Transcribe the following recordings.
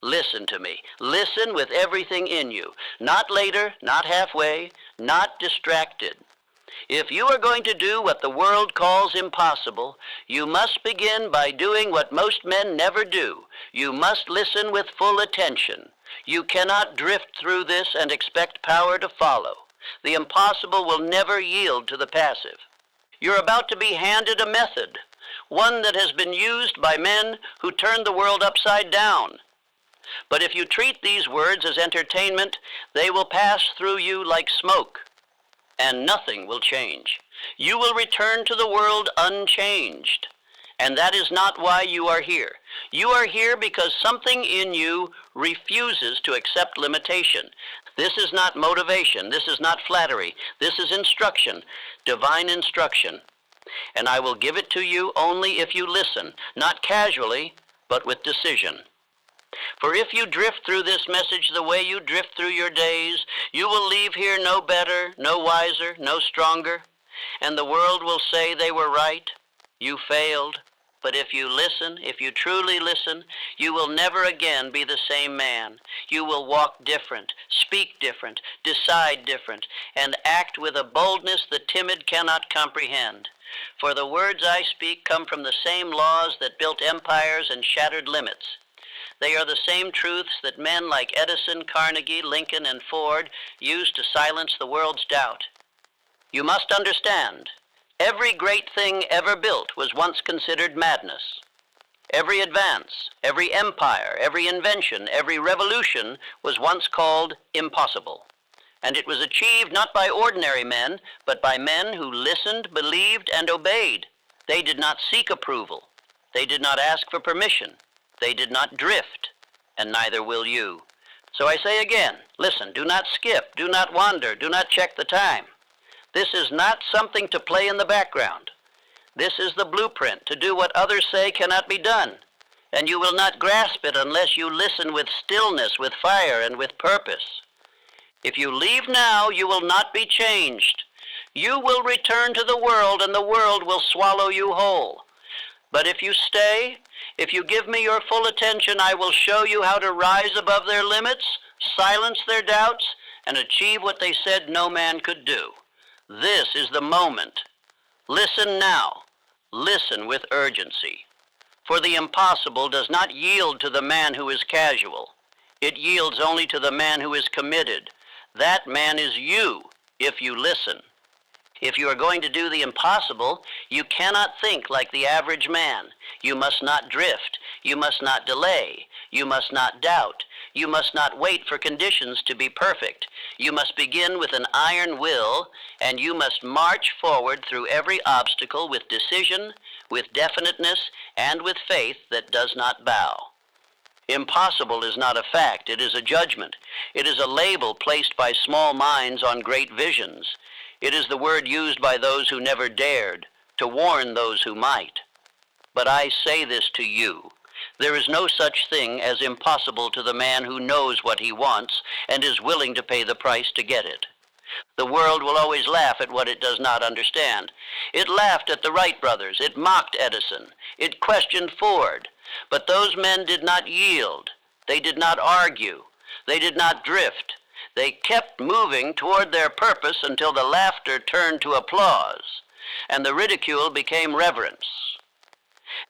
Listen to me. Listen with everything in you. Not later, not halfway, not distracted. If you are going to do what the world calls impossible, you must begin by doing what most men never do. You must listen with full attention. You cannot drift through this and expect power to follow. The impossible will never yield to the passive. You're about to be handed a method, one that has been used by men who turned the world upside down. But if you treat these words as entertainment, they will pass through you like smoke, and nothing will change. You will return to the world unchanged, and that is not why you are here. You are here because something in you refuses to accept limitation. This is not motivation. This is not flattery. This is instruction, divine instruction. And I will give it to you only if you listen, not casually, but with decision. For if you drift through this message the way you drift through your days, you will leave here no better, no wiser, no stronger, and the world will say they were right. You failed. But if you listen, if you truly listen, you will never again be the same man. You will walk different, speak different, decide different, and act with a boldness the timid cannot comprehend. For the words I speak come from the same laws that built empires and shattered limits. They are the same truths that men like Edison, Carnegie, Lincoln, and Ford used to silence the world's doubt. You must understand, every great thing ever built was once considered madness. Every advance, every empire, every invention, every revolution was once called impossible. And it was achieved not by ordinary men, but by men who listened, believed, and obeyed. They did not seek approval. They did not ask for permission. They did not drift, and neither will you. So I say again, listen, do not skip, do not wander, do not check the time. This is not something to play in the background. This is the blueprint to do what others say cannot be done, and you will not grasp it unless you listen with stillness, with fire, and with purpose. If you leave now, you will not be changed. You will return to the world, and the world will swallow you whole. But if you stay, if you give me your full attention, I will show you how to rise above their limits, silence their doubts, and achieve what they said no man could do. This is the moment. Listen now. Listen with urgency. For the impossible does not yield to the man who is casual. It yields only to the man who is committed. That man is you, if you listen. If you are going to do the impossible, you cannot think like the average man. You must not drift. You must not delay. You must not doubt. You must not wait for conditions to be perfect. You must begin with an iron will, and you must march forward through every obstacle with decision, with definiteness, and with faith that does not bow. Impossible is not a fact. It is a judgment. It is a label placed by small minds on great visions. It is the word used by those who never dared, to warn those who might. But I say this to you. There is no such thing as impossible to the man who knows what he wants and is willing to pay the price to get it. The world will always laugh at what it does not understand. It laughed at the Wright brothers. It mocked Edison. It questioned Ford. But those men did not yield. They did not argue. They did not drift. They kept moving toward their purpose until the laughter turned to applause, and the ridicule became reverence.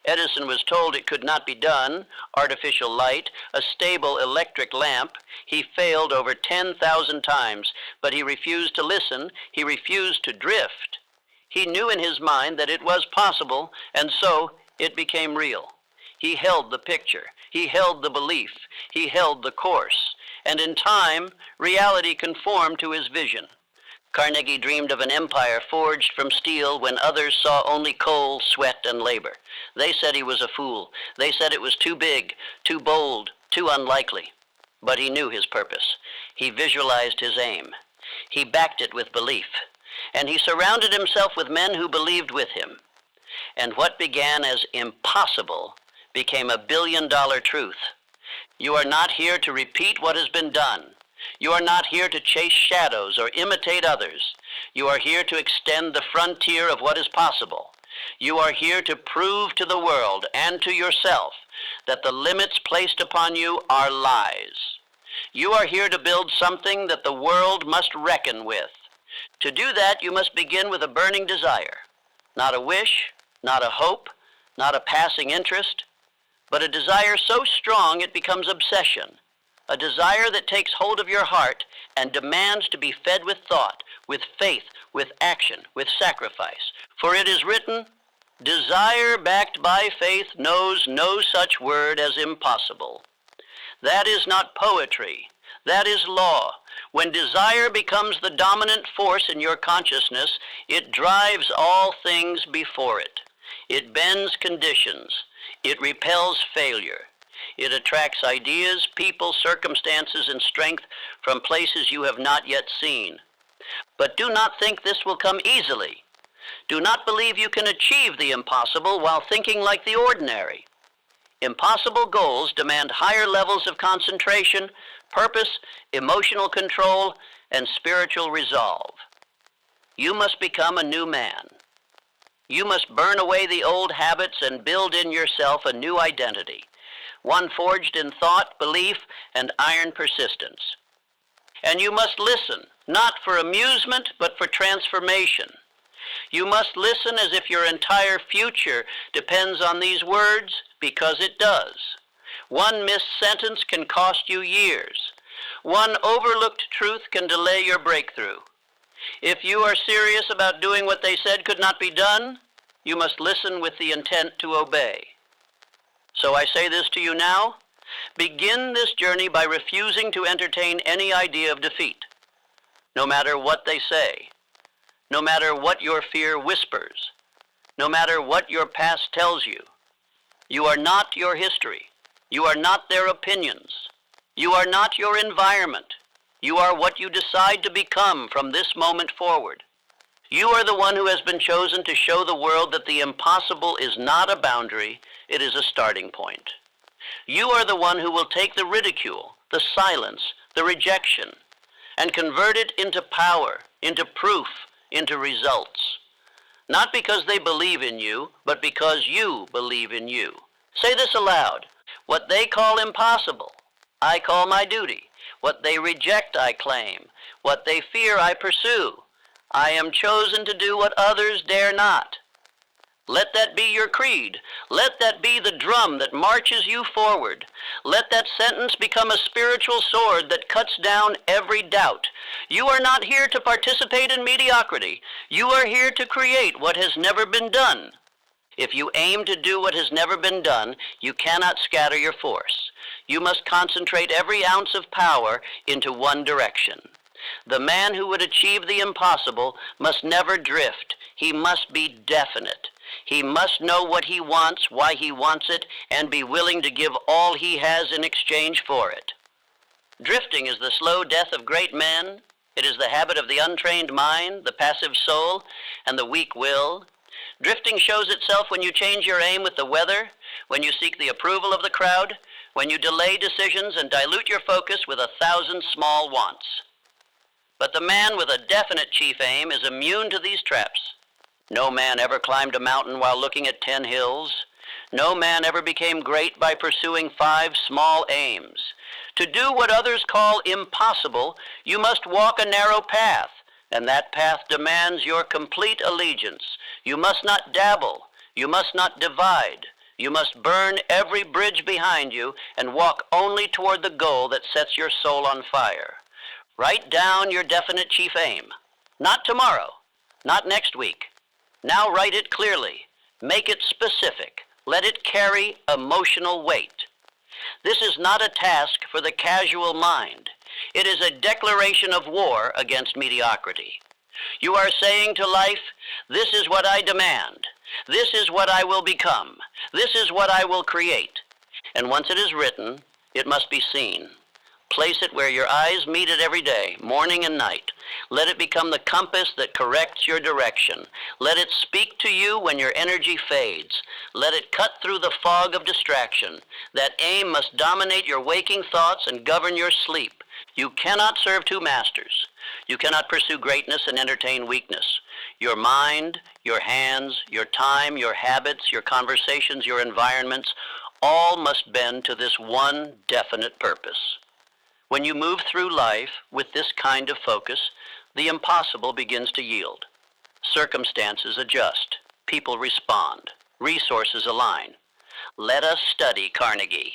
Edison was told it could not be done, artificial light, a stable electric lamp. He failed over 10,000 times, but he refused to listen. He refused to drift. He knew in his mind that it was possible, and so it became real. He held the picture. He held the belief. He held the course. And in time, reality conformed to his vision. Carnegie dreamed of an empire forged from steel when others saw only coal, sweat, and labor. They said he was a fool. They said it was too big, too bold, too unlikely. But he knew his purpose. He visualized his aim. He backed it with belief. And he surrounded himself with men who believed with him. And what began as impossible became a billion-dollar truth. You are not here to repeat what has been done. You are not here to chase shadows or imitate others. You are here to extend the frontier of what is possible. You are here to prove to the world and to yourself that the limits placed upon you are lies. You are here to build something that the world must reckon with. To do that, you must begin with a burning desire. Not a wish, not a hope, not a passing interest, but a desire so strong it becomes obsession. A desire that takes hold of your heart and demands to be fed with thought, with faith, with action, with sacrifice. For it is written, "Desire backed by faith knows no such word as impossible." That is not poetry. That is law. When desire becomes the dominant force in your consciousness, it drives all things before it. It bends conditions. It repels failure. It attracts ideas, people, circumstances, and strength from places you have not yet seen. But do not think this will come easily. Do not believe you can achieve the impossible while thinking like the ordinary. Impossible goals demand higher levels of concentration, purpose, emotional control, and spiritual resolve. You must become a new man. You must burn away the old habits and build in yourself a new identity, one forged in thought, belief, and iron persistence. And you must listen, not for amusement, but for transformation. You must listen as if your entire future depends on these words, because it does. One missed sentence can cost you years. One overlooked truth can delay your breakthrough. If you are serious about doing what they said could not be done, you must listen with the intent to obey. So I say this to you now. Begin this journey by refusing to entertain any idea of defeat, no matter what they say, no matter what your fear whispers, no matter what your past tells you. You are not your history. You are not their opinions. You are not your environment. You are what you decide to become from this moment forward. You are the one who has been chosen to show the world that the impossible is not a boundary, it is a starting point. You are the one who will take the ridicule, the silence, the rejection, and convert it into power, into proof, into results. Not because they believe in you, but because you believe in you. Say this aloud. What they call impossible, I call my duty. What they reject, I claim. What they fear, I pursue. I am chosen to do what others dare not. Let that be your creed. Let that be the drum that marches you forward. Let that sentence become a spiritual sword that cuts down every doubt. You are not here to participate in mediocrity. You are here to create what has never been done. If you aim to do what has never been done, you cannot scatter your force. You must concentrate every ounce of power into one direction. The man who would achieve the impossible must never drift. He must be definite. He must know what he wants, why he wants it, and be willing to give all he has in exchange for it. Drifting is the slow death of great men. It is the habit of the untrained mind, the passive soul, and the weak will. Drifting shows itself when you change your aim with the weather, when you seek the approval of the crowd, when you delay decisions and dilute your focus with 1,000 small wants. But the man with a definite chief aim is immune to these traps. No man ever climbed a mountain while looking at 10 hills. No man ever became great by pursuing 5 small aims. To do what others call impossible, you must walk a narrow path, and that path demands your complete allegiance. You must not dabble. You must not divide. You must burn every bridge behind you and walk only toward the goal that sets your soul on fire. Write down your definite chief aim. Not tomorrow, not next week. Now write it clearly. Make it specific. Let it carry emotional weight. This is not a task for the casual mind. It is a declaration of war against mediocrity. You are saying to life, this is what I demand. This is what I will become. This is what I will create. And once it is written, it must be seen. Place it where your eyes meet it every day, morning and night. Let it become the compass that corrects your direction. Let it speak to you when your energy fades. Let it cut through the fog of distraction. That aim must dominate your waking thoughts and govern your sleep. You cannot serve 2 masters. You cannot pursue greatness and entertain weakness. Your mind, your hands, your time, your habits, your conversations, your environments, All must bend to this one definite purpose. When you move through life with this kind of focus, the impossible begins to yield. Circumstances adjust, people respond, resources align. Let us study Carnegie.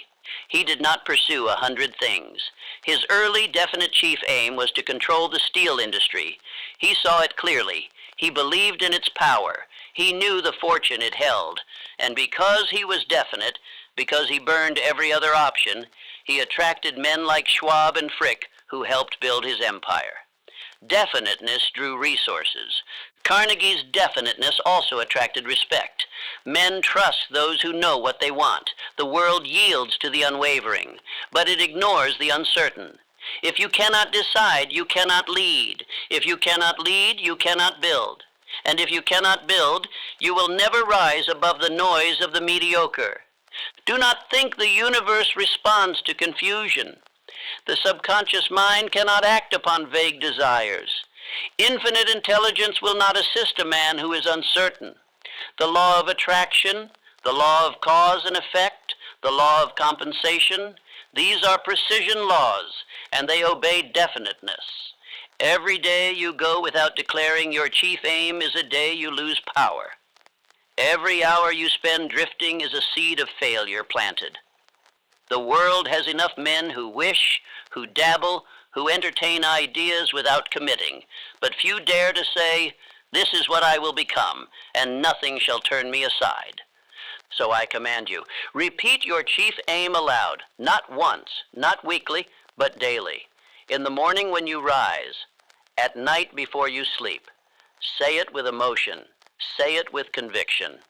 He did not pursue 100 things. His early definite chief aim was to control the steel industry. He saw it clearly. He believed in its power. He knew the fortune it held. And because he was definite, because he burned every other option, he attracted men like Schwab and Frick who helped build his empire. Definiteness drew resources. Carnegie's definiteness also attracted respect. Men trust those who know what they want. The world yields to the unwavering, but it ignores the uncertain. If you cannot decide, you cannot lead. If you cannot lead, you cannot build. And if you cannot build, you will never rise above the noise of the mediocre. Do not think the universe responds to confusion. The subconscious mind cannot act upon vague desires. Infinite intelligence will not assist a man who is uncertain. The law of attraction, the law of cause and effect, the law of compensation, these are precision laws, and they obey definiteness. Every day you go without declaring your chief aim is a day you lose power. Every hour you spend drifting is a seed of failure planted. The world has enough men who wish, who dabble, who entertain ideas without committing, but few dare to say, "This is what I will become, and nothing shall turn me aside." So I command you, repeat your chief aim aloud, not once, not weekly, but daily. In the morning when you rise, at night before you sleep. Say it with emotion. Say it with conviction.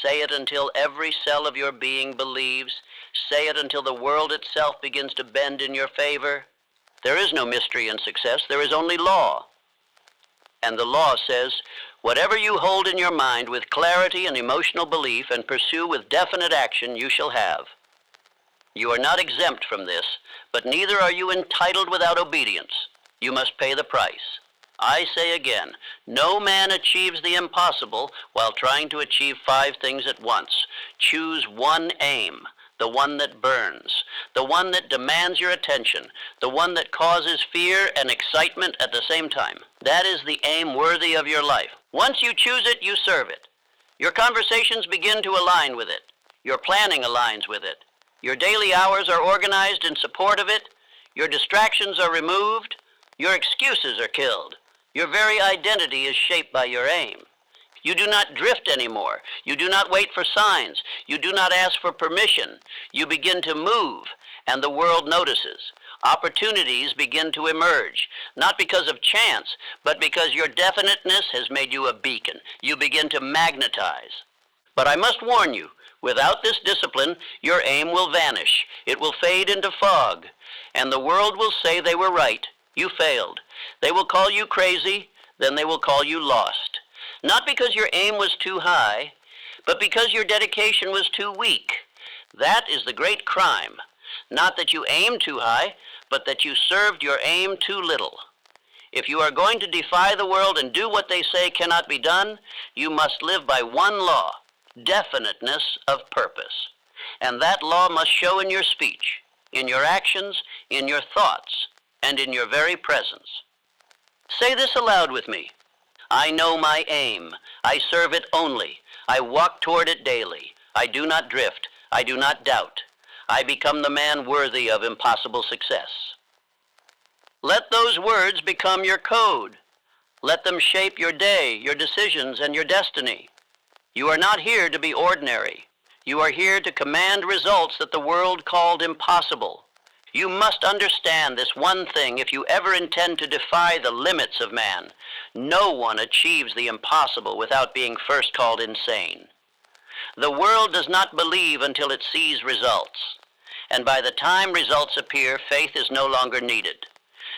Say it until every cell of your being believes. Say it until the world itself begins to bend in your favor. There is no mystery in success. There is only law. And the law says, whatever you hold in your mind with clarity and emotional belief and pursue with definite action, you shall have. You are not exempt from this, but neither are you entitled without obedience. You must pay the price. I say again, no man achieves the impossible while trying to achieve 5 things at once. Choose one aim, the one that burns, the one that demands your attention, the one that causes fear and excitement at the same time. That is the aim worthy of your life. Once you choose it, you serve it. Your conversations begin to align with it. Your planning aligns with it. Your daily hours are organized in support of it. Your distractions are removed. Your excuses are killed. Your very identity is shaped by your aim. You do not drift anymore. You do not wait for signs. You do not ask for permission. You begin to move, and the world notices. Opportunities begin to emerge, not because of chance, but because your definiteness has made you a beacon. You begin to magnetize. But I must warn you, without this discipline, your aim will vanish. It will fade into fog, and the world will say they were right. You failed. They will call you crazy, then they will call you lost. Not because your aim was too high, but because your dedication was too weak. That is the great crime. Not that you aimed too high, but that you served your aim too little. If you are going to defy the world and do what they say cannot be done, you must live by one law, definiteness of purpose. And that law must show in your speech, in your actions, in your thoughts, and in your very presence. Say this aloud with me. I know my aim. I serve it only. I walk toward it daily. I do not drift. I do not doubt. I become the man worthy of impossible success. Let those words become your code. Let them shape your day, your decisions, and your destiny. You are not here to be ordinary. You are here to command results that the world called impossible. You must understand this one thing if you ever intend to defy the limits of man. No one achieves the impossible without being first called insane. The world does not believe until it sees results. And by the time results appear, faith is no longer needed.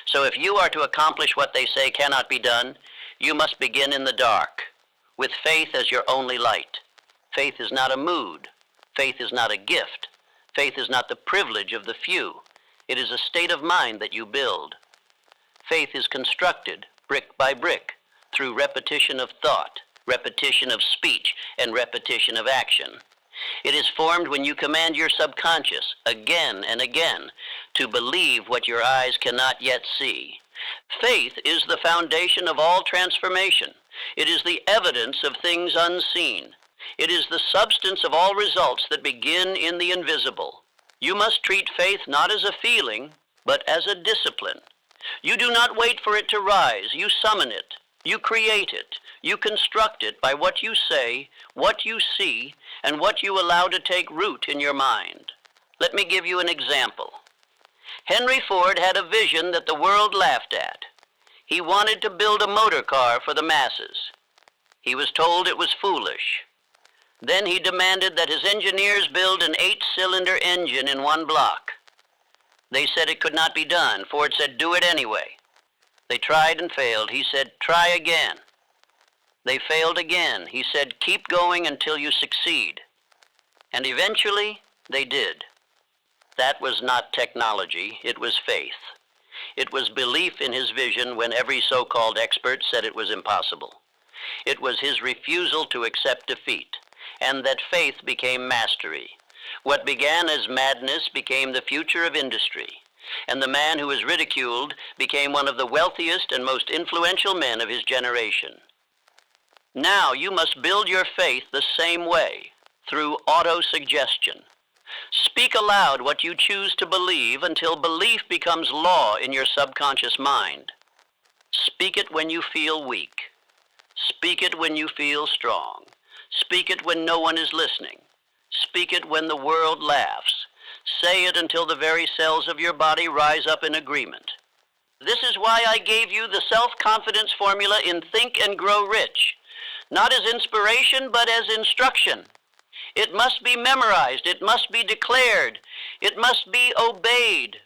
So if you are to accomplish what they say cannot be done, you must begin in the dark, with faith as your only light. Faith is not a mood. Faith is not a gift. Faith is not the privilege of the few. It is a state of mind that you build. Faith is constructed brick by brick through repetition of thought, repetition of speech, and repetition of action. It is formed when you command your subconscious, again and again, to believe what your eyes cannot yet see. Faith is the foundation of all transformation. It is the evidence of things unseen. It is the substance of all results that begin in the invisible. You must treat faith not as a feeling, but as a discipline. You do not wait for it to rise. You summon it. You create it. You construct it by what you say, what you see, and what you allow to take root in your mind. Let me give you an example. Henry Ford had a vision that the world laughed at. He wanted to build a motor car for the masses. He was told it was foolish. Then he demanded that his engineers build an 8-cylinder engine in one block. They said it could not be done. Ford said, "Do it anyway." They tried and failed. He said, "Try again." They failed again. He said, "Keep going until you succeed." And eventually, they did. That was not technology. It was faith. It was belief in his vision when every so-called expert said it was impossible. It was his refusal to accept defeat, and that faith became mastery. What began as madness became the future of industry, and the man who was ridiculed became one of the wealthiest and most influential men of his generation. Now you must build your faith the same way, through auto-suggestion. Speak aloud what you choose to believe until belief becomes law in your subconscious mind. Speak it when you feel weak. Speak it when you feel strong. Speak it when no one is listening. Speak it when the world laughs. Say it until the very cells of your body rise up in agreement. This is why I gave you the self-confidence formula in Think and Grow Rich, not as inspiration, but as instruction. It must be memorized. It must be declared. It must be obeyed.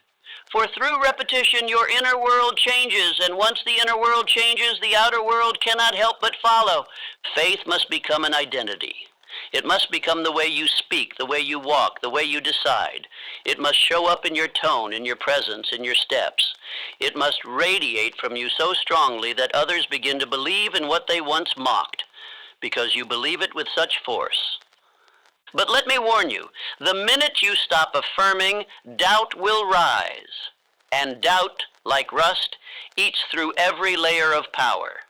For through repetition, your inner world changes, and once the inner world changes, the outer world cannot help but follow. Faith must become an identity. It must become the way you speak, the way you walk, the way you decide. It must show up in your tone, in your presence, in your steps. It must radiate from you so strongly that others begin to believe in what they once mocked, because you believe it with such force. But let me warn you, the minute you stop affirming, doubt will rise. And doubt, like rust, eats through every layer of power.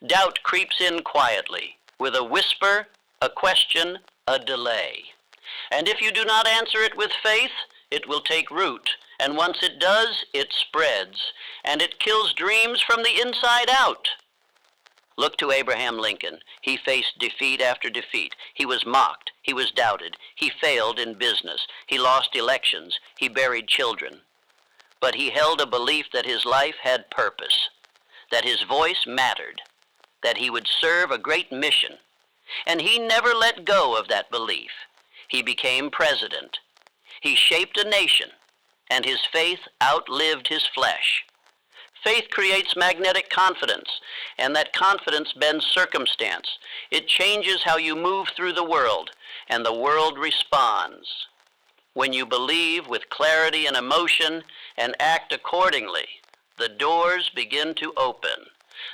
Doubt creeps in quietly, with a whisper, a question, a delay. And if you do not answer it with faith, it will take root. And once it does, it spreads. And it kills dreams from the inside out. Look to Abraham Lincoln. He faced defeat after defeat. He was mocked. He was doubted. He failed in business. He lost elections. He buried children. But he held a belief that his life had purpose, that his voice mattered, that he would serve a great mission. And he never let go of that belief. He became president. He shaped a nation, and his faith outlived his flesh. Faith creates magnetic confidence, and that confidence bends circumstance. It changes how you move through the world, and the world responds. When you believe with clarity and emotion and act accordingly, the doors begin to open,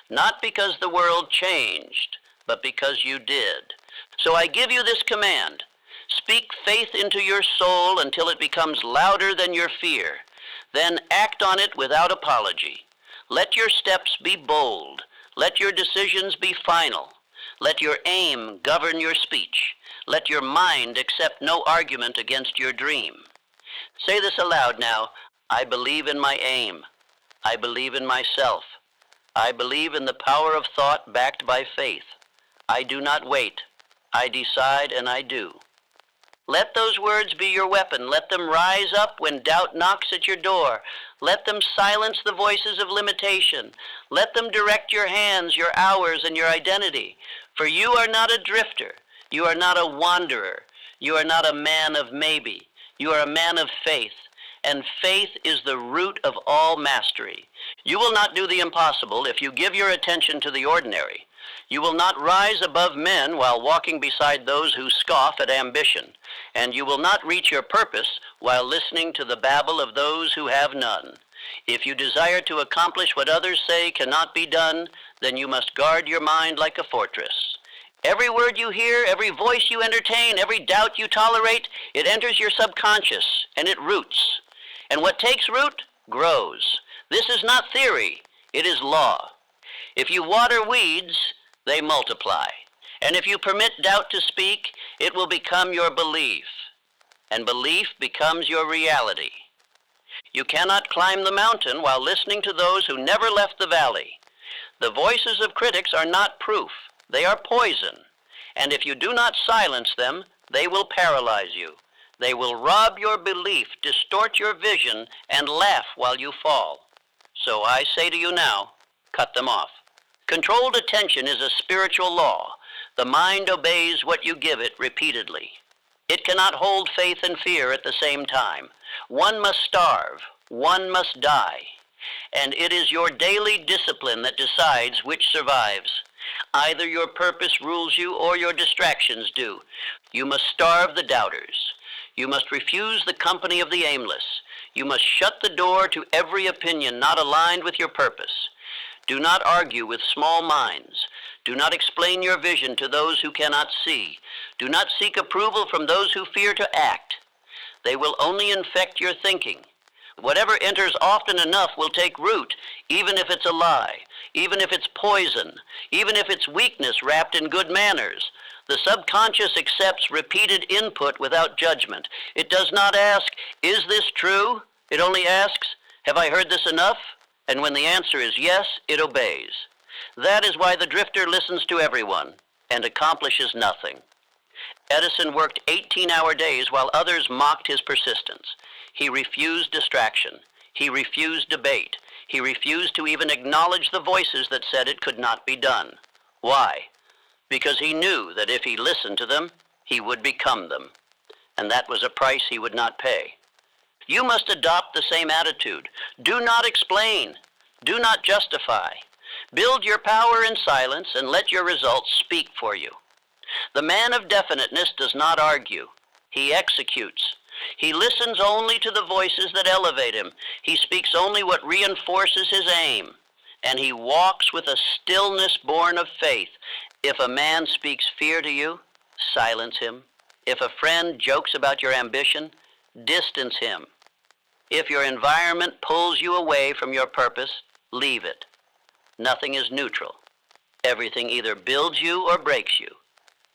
not because the world changed, but because you did. So I give you this command. Speak faith into your soul until it becomes louder than your fear. Then act on it without apology. Let your steps be bold. Let your decisions be final. Let your aim govern your speech. Let your mind accept no argument against your dream. Say this aloud now. I believe in my aim. I believe in myself. I believe in the power of thought backed by faith. I do not wait. I decide and I do. Let those words be your weapon. Let them rise up when doubt knocks at your door. Let them silence the voices of limitation. Let them direct your hands, your hours, and your identity. For you are not a drifter. You are not a wanderer. You are not a man of maybe. You are a man of faith. And faith is the root of all mastery. You will not do the impossible if you give your attention to the ordinary. You will not rise above men while walking beside those who scoff at ambition, and you will not reach your purpose while listening to the babble of those who have none. If you desire to accomplish what others say cannot be done, then you must guard your mind like a fortress. Every word you hear, every voice you entertain, every doubt you tolerate, it enters your subconscious and it roots. And what takes root grows. This is not theory, it is law. If you water weeds, they multiply. And if you permit doubt to speak, it will become your belief. And belief becomes your reality. You cannot climb the mountain while listening to those who never left the valley. The voices of critics are not proof. They are poison. And if you do not silence them, they will paralyze you. They will rob your belief, distort your vision, and laugh while you fall. So I say to you now, cut them off. Controlled attention is a spiritual law. The mind obeys what you give it repeatedly. It cannot hold faith and fear at the same time. One must starve, one must die. And it is your daily discipline that decides which survives. Either your purpose rules you or your distractions do. You must starve the doubters. You must refuse the company of the aimless. You must shut the door to every opinion not aligned with your purpose. Do not argue with small minds. Do not explain your vision to those who cannot see. Do not seek approval from those who fear to act. They will only infect your thinking. Whatever enters often enough will take root, even if it's a lie, even if it's poison, even if it's weakness wrapped in good manners. The subconscious accepts repeated input without judgment. It does not ask, is this true? It only asks, have I heard this enough? And when the answer is yes, it obeys. That is why the drifter listens to everyone and accomplishes nothing. Edison worked 18-hour days while others mocked his persistence. He refused distraction. He refused debate. He refused to even acknowledge the voices that said it could not be done. Why? Because he knew that if he listened to them, he would become them. And that was a price he would not pay. You must adopt the same attitude. Do not explain. Do not justify. Build your power in silence and let your results speak for you. The man of definiteness does not argue. He executes. He listens only to the voices that elevate him. He speaks only what reinforces his aim. And he walks with a stillness born of faith. If a man speaks fear to you, silence him. If a friend jokes about your ambition, distance him. If your environment pulls you away from your purpose, leave it. Nothing is neutral. Everything either builds you or breaks you.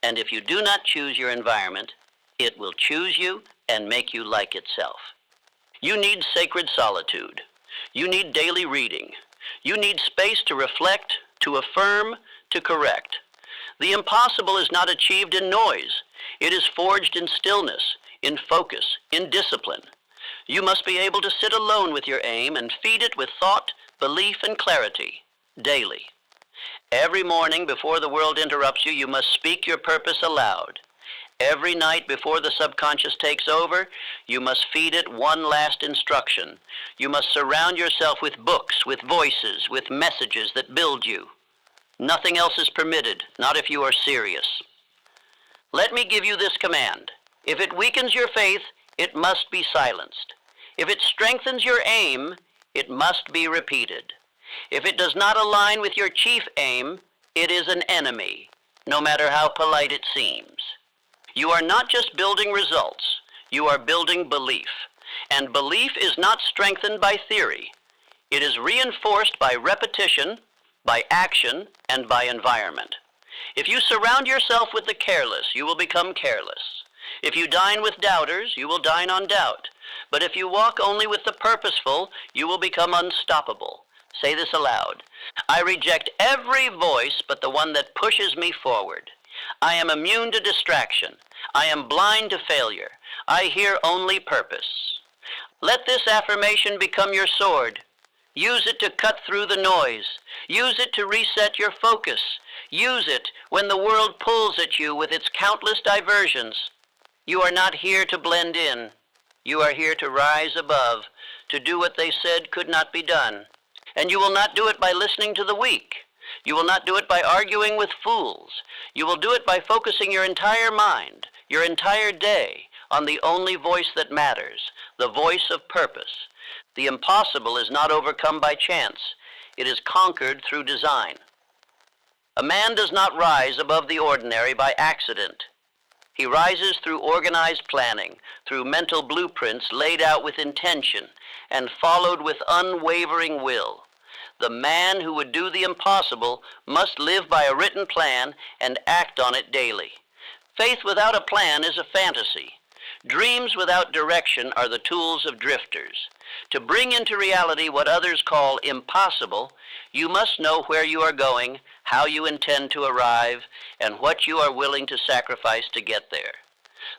And if you do not choose your environment, it will choose you and make you like itself. You need sacred solitude. You need daily reading. You need space to reflect, to affirm, to correct. The impossible is not achieved in noise. It is forged in stillness, in focus, in discipline. You must be able to sit alone with your aim and feed it with thought, belief, and clarity, daily. Every morning before the world interrupts you, you must speak your purpose aloud. Every night before the subconscious takes over, you must feed it one last instruction. You must surround yourself with books, with voices, with messages that build you. Nothing else is permitted, not if you are serious. Let me give you this command. If it weakens your faith, it must be silenced. If it strengthens your aim, it must be repeated. If it does not align with your chief aim, it is an enemy, no matter how polite it seems. You are not just building results, you are building belief. And belief is not strengthened by theory. It is reinforced by repetition, by action, and by environment. If you surround yourself with the careless, you will become careless. If you dine with doubters, you will dine on doubt. But if you walk only with the purposeful, you will become unstoppable. Say this aloud. I reject every voice but the one that pushes me forward. I am immune to distraction. I am blind to failure. I hear only purpose. Let this affirmation become your sword. Use it to cut through the noise. Use it to reset your focus. Use it when the world pulls at you with its countless diversions. You are not here to blend in. You are here to rise above, to do what they said could not be done. And you will not do it by listening to the weak. You will not do it by arguing with fools. You will do it by focusing your entire mind, your entire day, on the only voice that matters, the voice of purpose. The impossible is not overcome by chance. It is conquered through design. A man does not rise above the ordinary by accident. He rises through organized planning, through mental blueprints laid out with intention and followed with unwavering will. The man who would do the impossible must live by a written plan and act on it daily. Faith without a plan is a fantasy. Dreams without direction are the tools of drifters. To bring into reality what others call impossible, you must know where you are going, how you intend to arrive, and what you are willing to sacrifice to get there.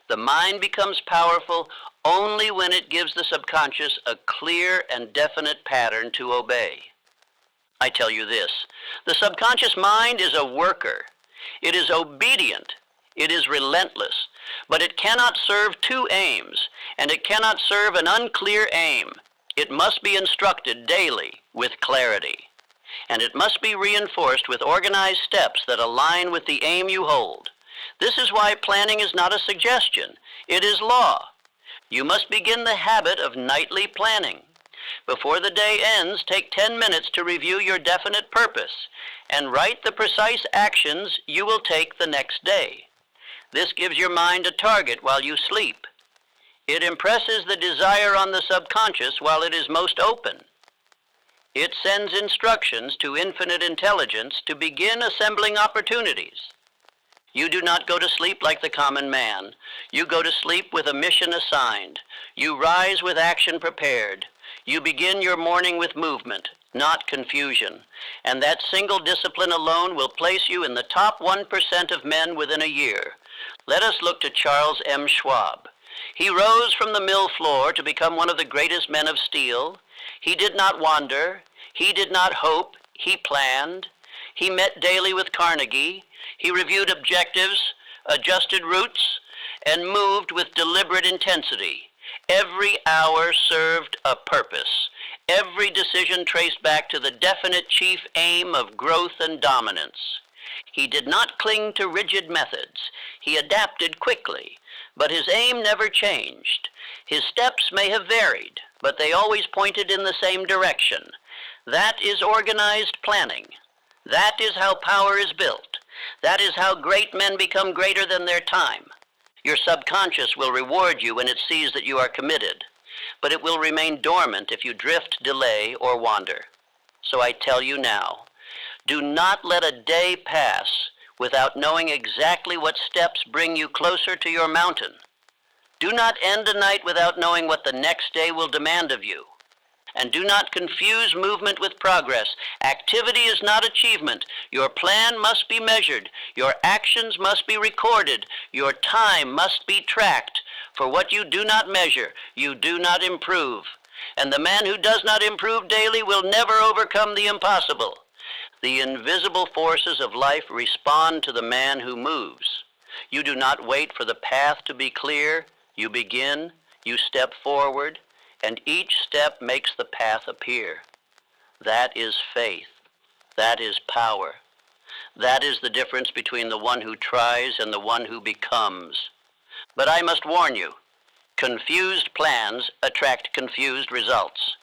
The mind becomes powerful only when it gives the subconscious a clear and definite pattern to obey. I tell you this, the subconscious mind is a worker. It is obedient. It is relentless. But it cannot serve two aims, and it cannot serve an unclear aim. It must be instructed daily with clarity. And it must be reinforced with organized steps that align with the aim you hold. This is why planning is not a suggestion. It is law. You must begin the habit of nightly planning. Before the day ends, take 10 minutes to review your definite purpose and write the precise actions you will take the next day. This gives your mind a target while you sleep. It impresses the desire on the subconscious while it is most open. It sends instructions to infinite intelligence to begin assembling opportunities. You do not go to sleep like the common man. You go to sleep with a mission assigned. You rise with action prepared. You begin your morning with movement, not confusion. And that single discipline alone will place you in the top 1% of men within a year. Let us look to Charles M. Schwab. He rose from the mill floor to become one of the greatest men of steel. He did not wander. He did not hope. He planned. He met daily with Carnegie. He reviewed objectives, adjusted routes, and moved with deliberate intensity. Every hour served a purpose. Every decision traced back to the definite chief aim of growth and dominance. He did not cling to rigid methods. He adapted quickly, but his aim never changed. His steps may have varied, but they always pointed in the same direction. That is organized planning. That is how power is built. That is how great men become greater than their time. Your subconscious will reward you when it sees that you are committed, but it will remain dormant if you drift, delay, or wander. So I tell you now, do not let a day pass without knowing exactly what steps bring you closer to your mountain. Do not end a night without knowing what the next day will demand of you. And do not confuse movement with progress. Activity is not achievement. Your plan must be measured. Your actions must be recorded. Your time must be tracked. For what you do not measure, you do not improve. And the man who does not improve daily will never overcome the impossible. The invisible forces of life respond to the man who moves. You do not wait for the path to be clear. You begin, you step forward, and each step makes the path appear. That is faith. That is power. That is the difference between the one who tries and the one who becomes. But I must warn you, confused plans attract confused results.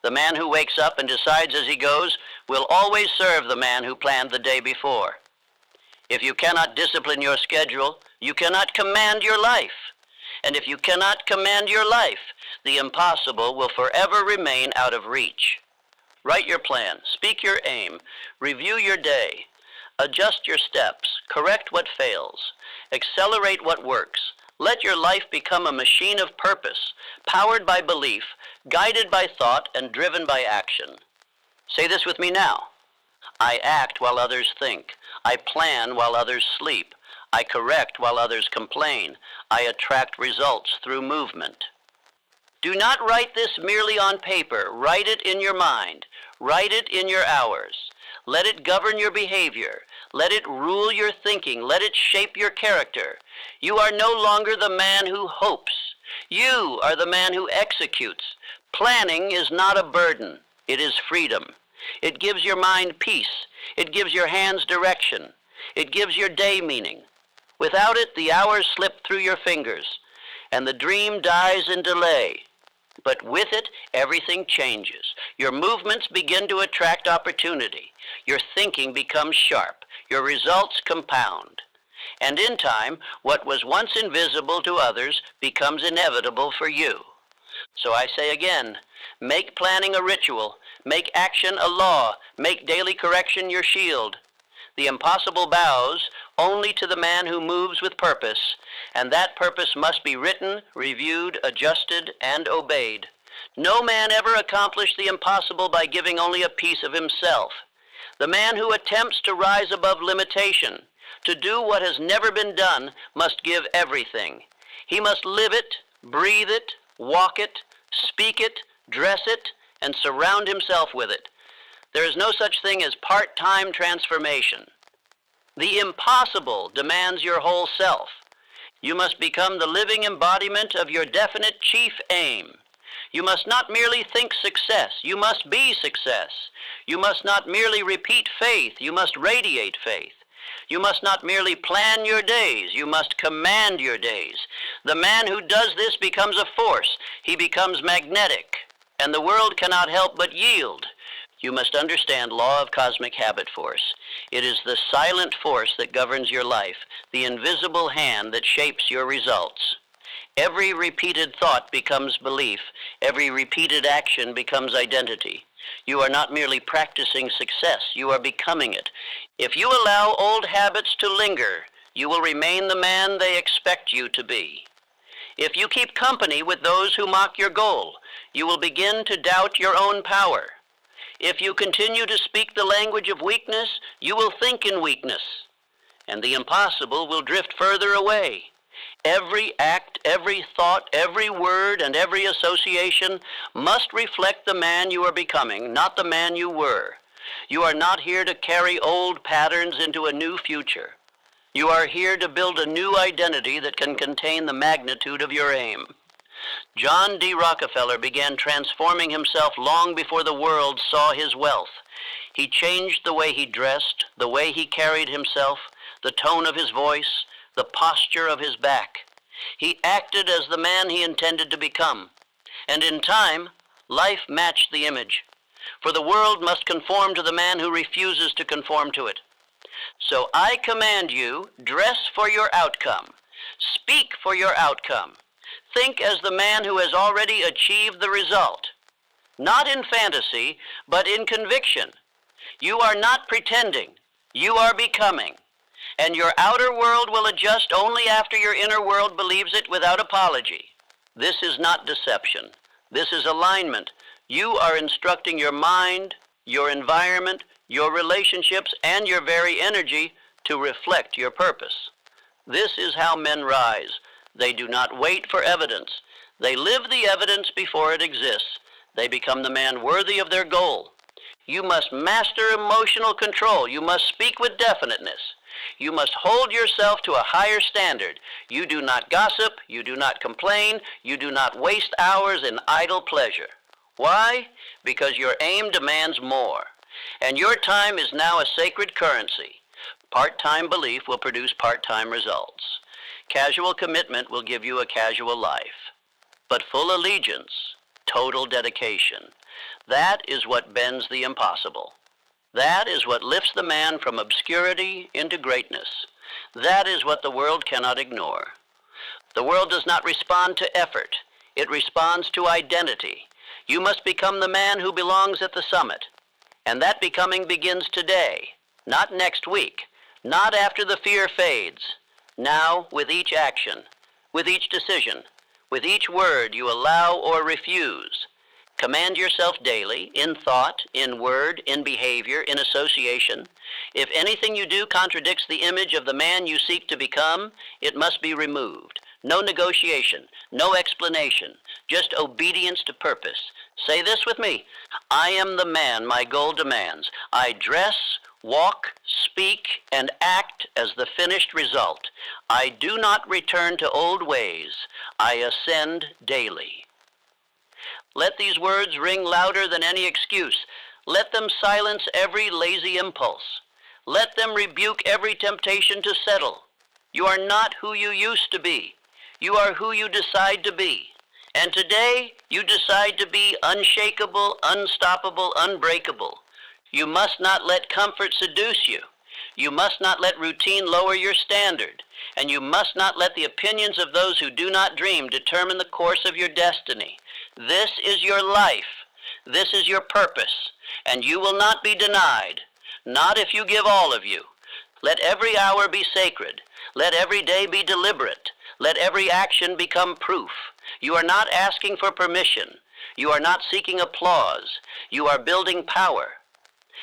The man who wakes up and decides as he goes will always serve the man who planned the day before. If you cannot discipline your schedule, you cannot command your life. And if you cannot command your life, the impossible will forever remain out of reach. Write your plan, speak your aim, review your day, adjust your steps, correct what fails, accelerate what works. Let your life become a machine of purpose, powered by belief, guided by thought, and driven by action. Say this with me now. I act while others think. I plan while others sleep. I correct while others complain. I attract results through movement. Do not write this merely on paper. Write it in your mind. Write it in your hours. Let it govern your behavior. Let it rule your thinking. Let it shape your character. You are no longer the man who hopes. You are the man who executes. Planning is not a burden. It is freedom. It gives your mind peace. It gives your hands direction. It gives your day meaning. Without it, the hours slip through your fingers, and the dream dies in delay. But with it, everything changes. Your movements begin to attract opportunity. Your thinking becomes sharp. your results compound. And in time, what was once invisible to others becomes inevitable for you. So I say again, make planning a ritual, make action a law, make daily correction your shield. The impossible bows only to the man who moves with purpose, and that purpose must be written, reviewed, adjusted, and obeyed. No man ever accomplished the impossible by giving only a piece of himself. The man who attempts to rise above limitation, to do what has never been done, must give everything. He must live it, breathe it, walk it, speak it, dress it, and surround himself with it. There is no such thing as part-time transformation. The impossible demands your whole self. You must become the living embodiment of your definite chief aim. You must not merely think success, you must be success. You must not merely repeat faith, you must radiate faith. You must not merely plan your days, you must command your days. The man who does this becomes a force. He becomes magnetic, and the world cannot help but yield. You must understand law of cosmic habit force. It is the silent force that governs your life, the invisible hand that shapes your results. Every repeated thought becomes belief. Every repeated action becomes identity. You are not merely practicing success, you are becoming it. If you allow old habits to linger, you will remain the man they expect you to be. If you keep company with those who mock your goal, you will begin to doubt your own power. If you continue to speak the language of weakness, you will think in weakness, and the impossible will drift further away. Every act, every thought, every word, and every association must reflect the man you are becoming, not the man you were. You are not here to carry old patterns into a new future. You are here to build a new identity that can contain the magnitude of your aim. John D. Rockefeller began transforming himself long before the world saw his wealth. He changed the way he dressed, the way he carried himself, the tone of his voice, the posture of his back. He acted as the man he intended to become. And in time, life matched the image. For the world must conform to the man who refuses to conform to it. So I command you, dress for your outcome. Speak for your outcome. Think as the man who has already achieved the result. Not in fantasy, but in conviction. You are not pretending. You are becoming. And your outer world will adjust only after your inner world believes it without apology. This is not deception. This is alignment. You are instructing your mind, your environment, your relationships, and your very energy to reflect your purpose. This is how men rise. They do not wait for evidence. They live the evidence before it exists. They become the man worthy of their goal. You must master emotional control. You must speak with definiteness. You must hold yourself to a higher standard. You do not gossip. You do not complain. You do not waste hours in idle pleasure. Why? Because your aim demands more. And your time is now a sacred currency. Part-time belief will produce part-time results. Casual commitment will give you a casual life. But full allegiance, total dedication, that is what bends the impossible. That is what lifts the man from obscurity into greatness. That is what the world cannot ignore. The world does not respond to effort. It responds to identity. You must become the man who belongs at the summit. And that becoming begins today, not next week, not after the fear fades. Now, with each action, with each decision, with each word you allow or refuse. Command yourself daily, in thought, in word, in behavior, in association. If anything you do contradicts the image of the man you seek to become, it must be removed. No negotiation, no explanation, just obedience to purpose. Say this with me. I am the man my goal demands. I dress, walk, speak, and act as the finished result. I do not return to old ways. I ascend daily. Let these words ring louder than any excuse. Let them silence every lazy impulse. Let them rebuke every temptation to settle. You are not who you used to be. You are who you decide to be. And today, you decide to be unshakable, unstoppable, unbreakable. You must not let comfort seduce you. You must not let routine lower your standard, and you must not let the opinions of those who do not dream determine the course of your destiny. This is your life. This is your purpose, and you will not be denied, not if you give all of you. Let every hour be sacred. Let every day be deliberate. Let every action become proof. You are not asking for permission. You are not seeking applause. You are building power.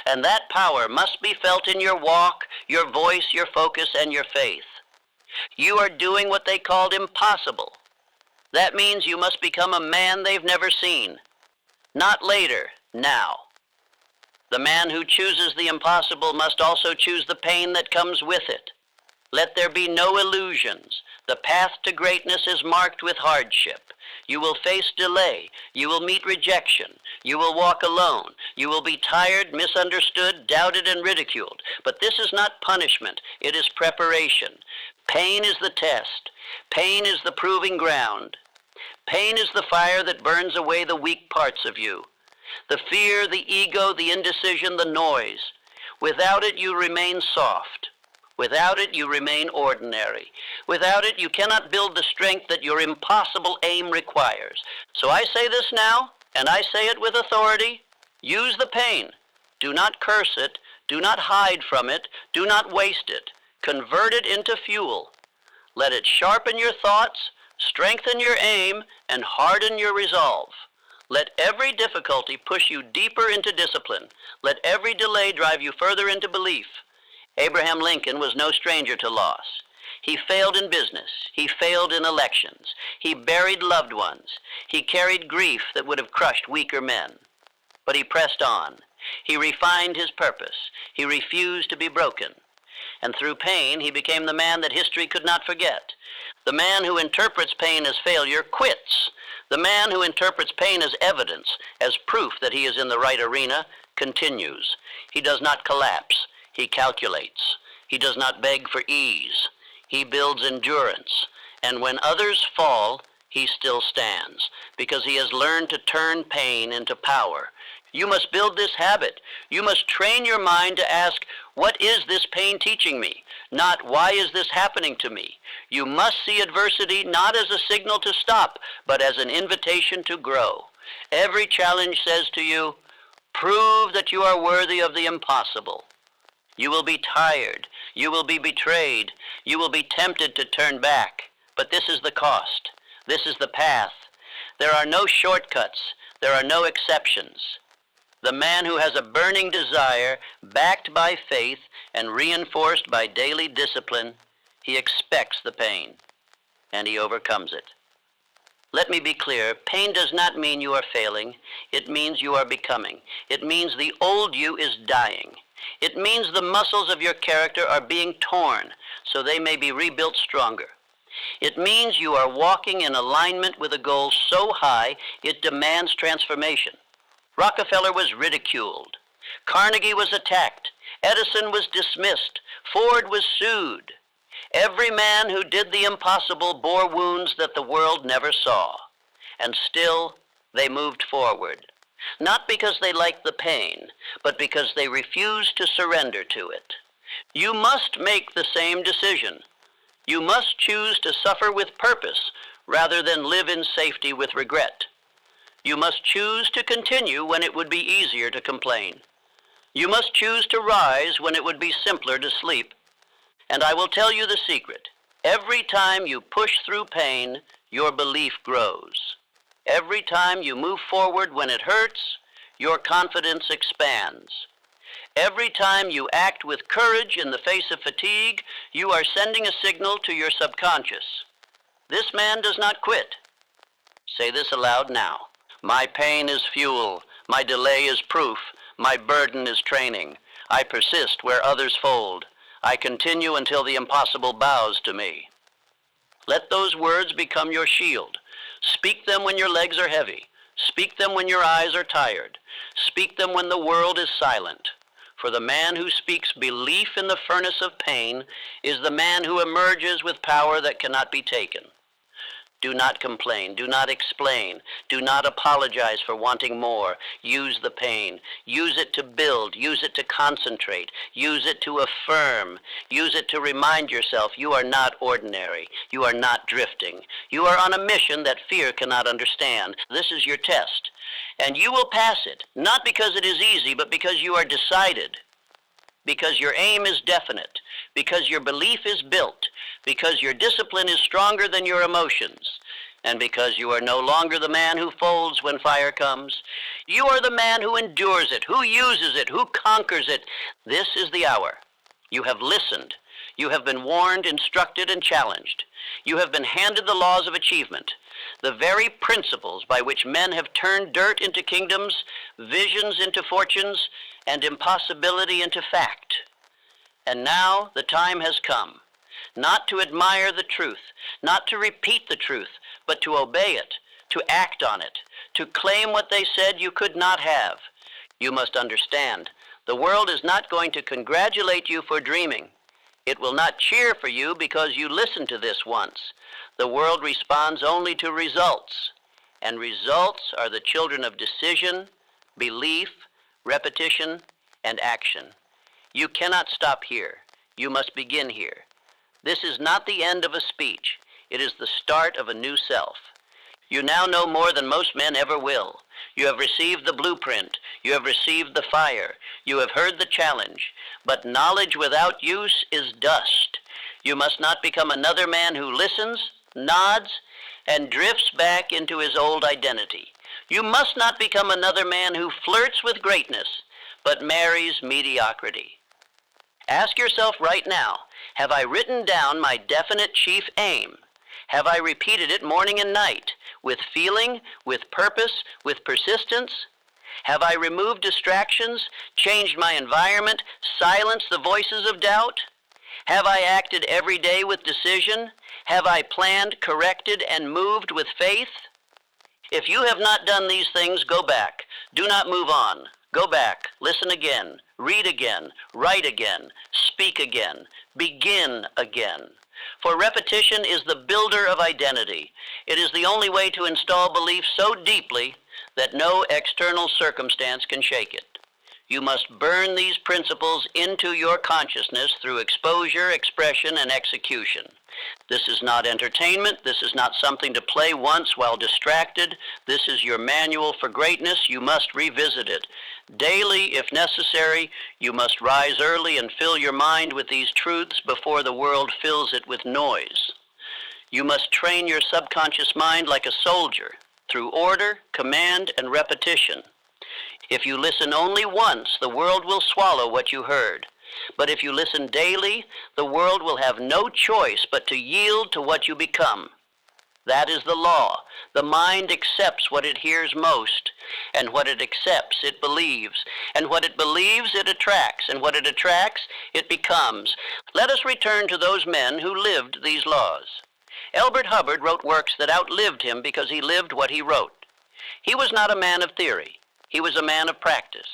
And that power must be felt in your walk, your voice, your focus, and your faith. You are doing what they called impossible. That means you must become a man they've never seen. Not later, now. The man who chooses the impossible must also choose the pain that comes with it. Let there be no illusions. The path to greatness is marked with hardship. You will face delay. You will meet rejection. You will walk alone. You will be tired, misunderstood, doubted, and ridiculed. But this is not punishment. It is preparation. Pain is the test. Pain is the proving ground. Pain is the fire that burns away the weak parts of you. The fear, the ego, the indecision, the noise. Without it, you remain soft. Without it, you remain ordinary. Without it, you cannot build the strength that your impossible aim requires. So I say this now, and I say it with authority. Use the pain. Do not curse it. Do not hide from it. Do not waste it. Convert it into fuel. Let it sharpen your thoughts, strengthen your aim, and harden your resolve. Let every difficulty push you deeper into discipline. Let every delay drive you further into belief. Abraham Lincoln was no stranger to loss. He failed in business. He failed in elections. He buried loved ones. He carried grief that would have crushed weaker men. But he pressed on. He refined his purpose. He refused to be broken. And through pain, he became the man that history could not forget. The man who interprets pain as failure quits. The man who interprets pain as evidence, as proof that he is in the right arena, continues. He does not collapse. He calculates. He does not beg for ease. He builds endurance. And when others fall, he still stands, because he has learned to turn pain into power. You must build this habit. You must train your mind to ask, what is this pain teaching me? Not, why is this happening to me? You must see adversity not as a signal to stop, but as an invitation to grow. Every challenge says to you, prove that you are worthy of the impossible. You will be tired. You will be betrayed. You will be tempted to turn back. But this is the cost. This is the path. There are no shortcuts. There are no exceptions. The man who has a burning desire, backed by faith and reinforced by daily discipline, he expects the pain, and he overcomes it. Let me be clear, pain does not mean you are failing. It means you are becoming. It means the old you is dying. It means the muscles of your character are being torn so they may be rebuilt stronger. It means you are walking in alignment with a goal so high it demands transformation. Rockefeller was ridiculed. Carnegie was attacked. Edison was dismissed. Ford was sued. Every man who did the impossible bore wounds that the world never saw. And still, they moved forward. Not because they liked the pain, but because they refused to surrender to it. You must make the same decision. You must choose to suffer with purpose rather than live in safety with regret. You must choose to continue when it would be easier to complain. You must choose to rise when it would be simpler to sleep. And I will tell you the secret. Every time you push through pain, your belief grows. Every time you move forward when it hurts, your confidence expands. Every time you act with courage in the face of fatigue, you are sending a signal to your subconscious. This man does not quit. Say this aloud now. My pain is fuel. My delay is proof. My burden is training. I persist where others fold. I continue until the impossible bows to me. Let those words become your shield. Speak them when your legs are heavy. Speak them when your eyes are tired. Speak them when the world is silent. For the man who speaks belief in the furnace of pain is the man who emerges with power that cannot be taken. Do not complain. Do not explain. Do not apologize for wanting more. Use the pain. Use it to build. Use it to concentrate. Use it to affirm. Use it to remind yourself you are not ordinary. You are not drifting. You are on a mission that fear cannot understand. This is your test. And you will pass it, not because it is easy, but because you are decided, because your aim is definite, because your belief is built, because your discipline is stronger than your emotions, and because you are no longer the man who folds when fire comes. You are the man who endures it, who uses it, who conquers it. This is the hour. You have listened. You have been warned, instructed, and challenged. You have been handed the laws of achievement, the very principles by which men have turned dirt into kingdoms, visions into fortunes, and impossibility into fact. And now the time has come, not to admire the truth, not to repeat the truth, but to obey it, to act on it, to claim what they said you could not have. You must understand, the world is not going to congratulate you for dreaming. It will not cheer for you because you listened to this once. The world responds only to results, and results are the children of decision, belief, repetition, and action. You cannot stop here. You must begin here. This is not the end of a speech. It is the start of a new self. You now know more than most men ever will. You have received the blueprint. You have received the fire. You have heard the challenge. But knowledge without use is dust. You must not become another man who listens, nods, and drifts back into his old identity. You must not become another man who flirts with greatness, but marries mediocrity. Ask yourself right now, have I written down my definite chief aim? Have I repeated it morning and night, with feeling, with purpose, with persistence? Have I removed distractions, changed my environment, silenced the voices of doubt? Have I acted every day with decision? Have I planned, corrected, and moved with faith? If you have not done these things, go back. Do not move on. Go back, listen again, read again, write again, speak again, begin again. For repetition is the builder of identity. It is the only way to install belief so deeply that no external circumstance can shake it. You must burn these principles into your consciousness through exposure, expression, and execution. This is not entertainment. This is not something to play once while distracted. This is your manual for greatness. You must revisit it. Daily, if necessary, you must rise early and fill your mind with these truths before the world fills it with noise. You must train your subconscious mind like a soldier through order, command, and repetition. If you listen only once, the world will swallow what you heard. But if you listen daily, the world will have no choice but to yield to what you become. That is the law. The mind accepts what it hears most, and what it accepts, it believes, and what it believes, it attracts, and what it attracts, it becomes. Let us return to those men who lived these laws. Elbert Hubbard wrote works that outlived him because he lived what he wrote. He was not a man of theory. He was a man of practice.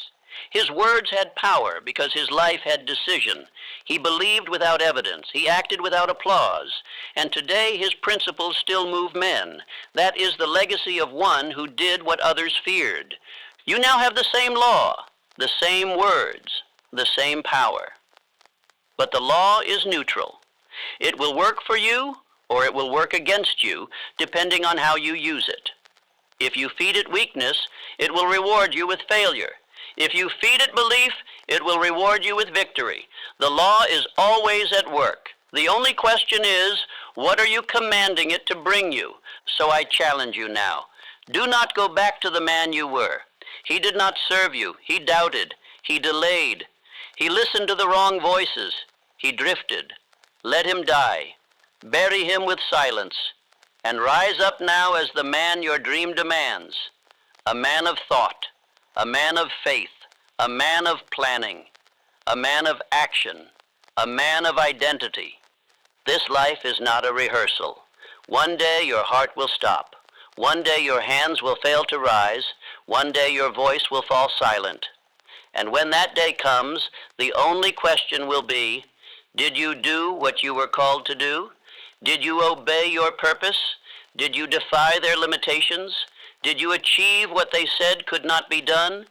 His words had power because his life had decision. He believed without evidence. He acted without applause. And today his principles still move men. That is the legacy of one who did what others feared. You now have the same law, the same words, the same power. But the law is neutral. It will work for you or it will work against you, depending on how you use it. If you feed it weakness, it will reward you with failure. If you feed it belief, it will reward you with victory. The law is always at work. The only question is, what are you commanding it to bring you? So I challenge you now. Do not go back to the man you were. He did not serve you. He doubted. He delayed. He listened to the wrong voices. He drifted. Let him die. Bury him with silence. And rise up now as the man your dream demands. A man of thought. A man of faith, a man of planning, a man of action, a man of identity. This life is not a rehearsal. One day your heart will stop. One day your hands will fail to rise. One day your voice will fall silent. And when that day comes, the only question will be, did you do what you were called to do? Did you obey your purpose? Did you defy their limitations? Did you achieve what they said could not be done?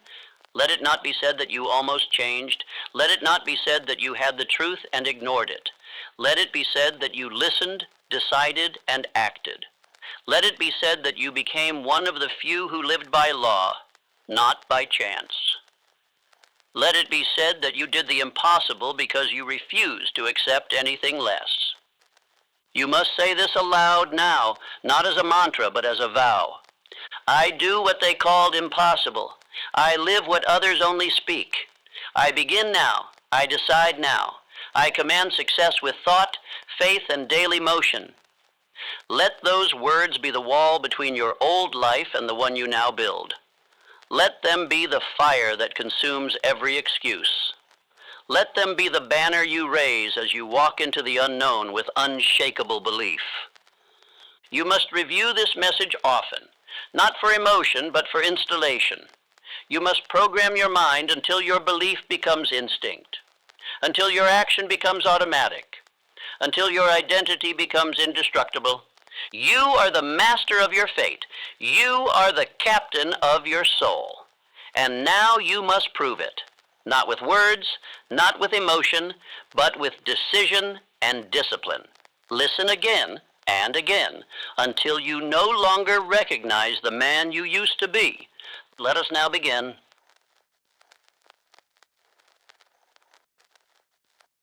Let it not be said that you almost changed. Let it not be said that you had the truth and ignored it. Let it be said that you listened, decided, and acted. Let it be said that you became one of the few who lived by law, not by chance. Let it be said that you did the impossible because you refused to accept anything less. You must say this aloud now, not as a mantra, but as a vow. I do what they called impossible. I live what others only speak. I begin now. I decide now. I command success with thought, faith, and daily motion. Let those words be the wall between your old life and the one you now build. Let them be the fire that consumes every excuse. Let them be the banner you raise as you walk into the unknown with unshakable belief. You must review this message often, not for emotion, but for installation. You must program your mind until your belief becomes instinct, until your action becomes automatic, until your identity becomes indestructible. You are the master of your fate. You are the captain of your soul. And now you must prove it. Not with words, not with emotion, but with decision and discipline. Listen again and again until you no longer recognize the man you used to be. Let us now begin.